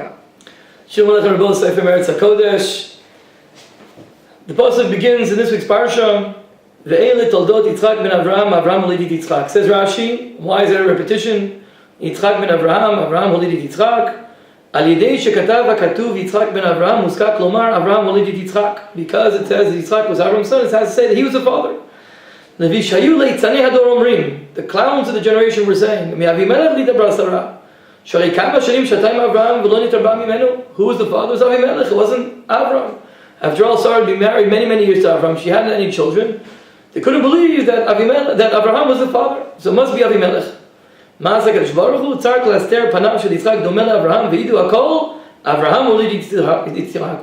Yeah. Shalom Aleichem Rabbi Sefer Meretz HaKodesh. The pasuk begins in this week's parsha. Ve'ele Toldot Yitzchak ben Avraham, Avraham holidit Yitzchak. Says Rashi, why is there a repetition? Yitzchak ben Avraham, Avraham holidit Yitzchak. Al yedei shekatav hakatuv Yitzchak ben Avraham muskak lomar Avraham holidit Yitzchak. Because it says that Yitzchak was Avram's son, it has to say that he was the father. Levishayu leitzanei hador omrim. The clowns of the generation were saying, Me'avimelech lidabra Sarah. Who was the father? It was Avimelech. It wasn't Avram. After all, Sarah had been married many years to Avram. She hadn't had any children. They couldn't believe that Avraham was the father. So it must be Avimelech. What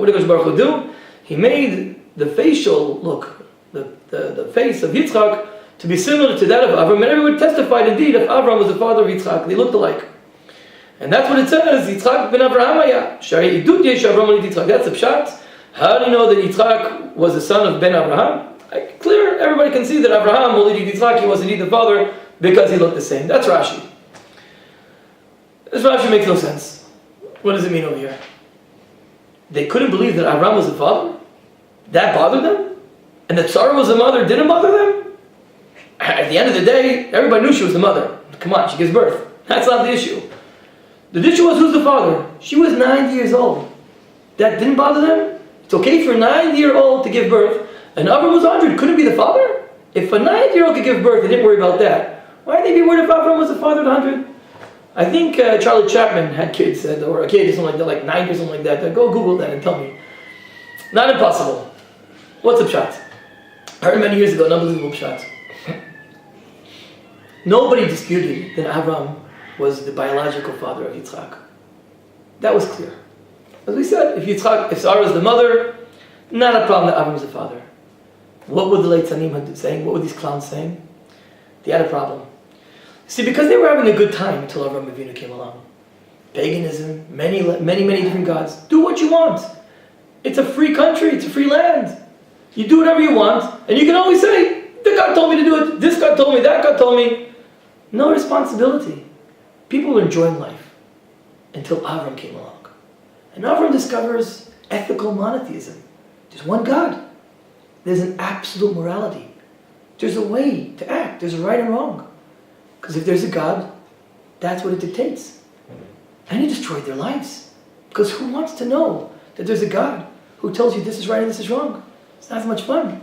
did Baruch Hu do? He made the facial look, the face of Yitzchak, to be similar to that of Avram. And everyone testified indeed if Avram was the father of Yitzchak. They looked alike. And that's what it says, Yitzchak ben Avraham haya. Shari idut yesh Avram holid Yitzchak. That's a pshat. How do you know that Yitzchak was the son of Ben Avraham? Clear, everybody can see that Avraham holid Yitzchak, he was indeed the father because he looked the same. That's Rashi. This Rashi makes no sense. What does it mean over here? They couldn't believe that Avraham was the father? That bothered them? And that Sarah was the mother didn't bother them? At the end of the day, everybody knew she was the mother. Come on, she gives birth. That's not the issue. The issue was, who's the father? She was 90 years old. That didn't bother them? It's okay for a 90-year-old to give birth, and Avram was 100. Couldn't be the father? If a 90-year-old could give birth, they didn't worry about that. Why did they be worried if Avram was the father at 100? I think Charlie Chapman had kids, or a kid or something like that, like 90 or something like that. Go Google that and tell me. Not impossible. What's a shot? I heard many years ago, an unbelievable shot. Nobody disputed that Avram was the biological father of Yitzchak. That was clear. As we said, if Sarah is the mother, not a problem that Avram is the father. What were the late Tzanim saying? What were these clowns saying? They had a problem. See, because they were having a good time until Avram Avinu came along. Paganism, many different gods. Do what you want. It's a free country, it's a free land. You do whatever you want, and you can always say, the God told me to do it, this God told me, that God told me. No responsibility. People were enjoying life until Avram came along. And Avram discovers ethical monotheism. There's one God. There's an absolute morality. There's a way to act. There's a right and wrong. Because if there's a God, that's what it dictates. And he destroyed their lives. Because who wants to know that there's a God who tells you this is right and this is wrong? It's not as much fun.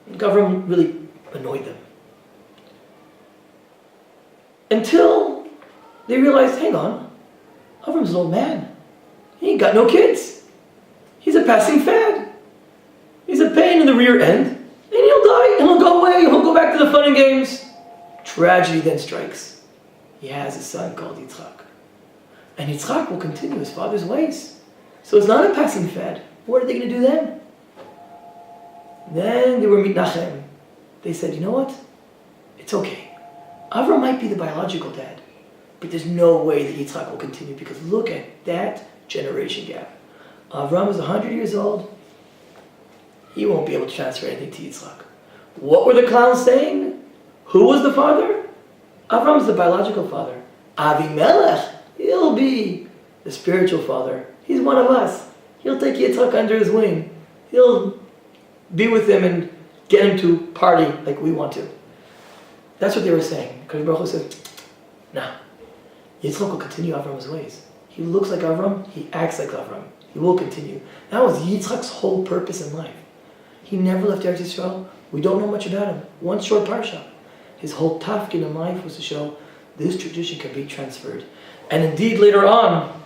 And Avram really annoyed them. Until they realized, hang on, Avram's an old man. He ain't got no kids. He's a passing fad. He's a pain in the rear end. And he'll die, and he'll go away, and he'll go back to the fun and games. Tragedy then strikes. He has a son called Yitzchak. And Yitzchak will continue his father's ways. So it's not a passing fad. What are they going to do then? Then they were mitnachem. They said, you know what? It's okay. Avram might be the biological dad, but there's no way that Yitzchak will continue because look at that generation gap. Avram is 100 years old. He won't be able to transfer anything to Yitzchak. What were the clowns saying? Who was the father? Avram's the biological father. Avimelech, he'll be the spiritual father. He's one of us. He'll take Yitzchak under his wing. He'll be with him and get him to party like we want to. That's what they were saying. Because Baruch Hu said, nah, Yitzchak will continue Avram's ways. He looks like Avram, he acts like Avram. He will continue. That was Yitzchak's whole purpose in life. He never left Eretz Yisrael. We don't know much about him. One short parsha. His whole tafkid in life was to show this tradition can be transferred. And indeed, later on,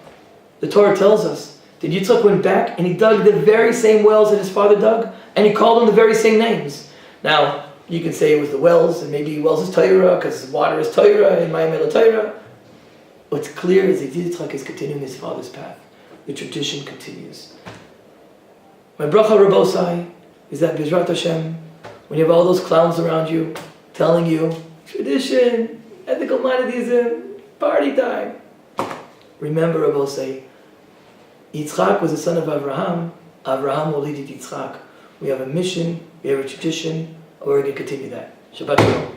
the Torah tells us that Yitzchak went back and he dug the very same wells that his father dug, and he called them the very same names. Now, you can say it was the wells, and maybe wells is Torah, because water is Torah, and Mayim el Torah. What's clear is that Yitzchak is continuing his father's path. The tradition continues. My bracha Rabosai is that B'ezrat Hashem, when you have all those clowns around you, telling you, tradition, ethical monotheism, party time. Remember, Rabosai, Yitzchak was the son of Avraham. Avraham holidit Yitzchak. We have a mission, we have a tradition, we're going to continue that. Shabbat Shalom.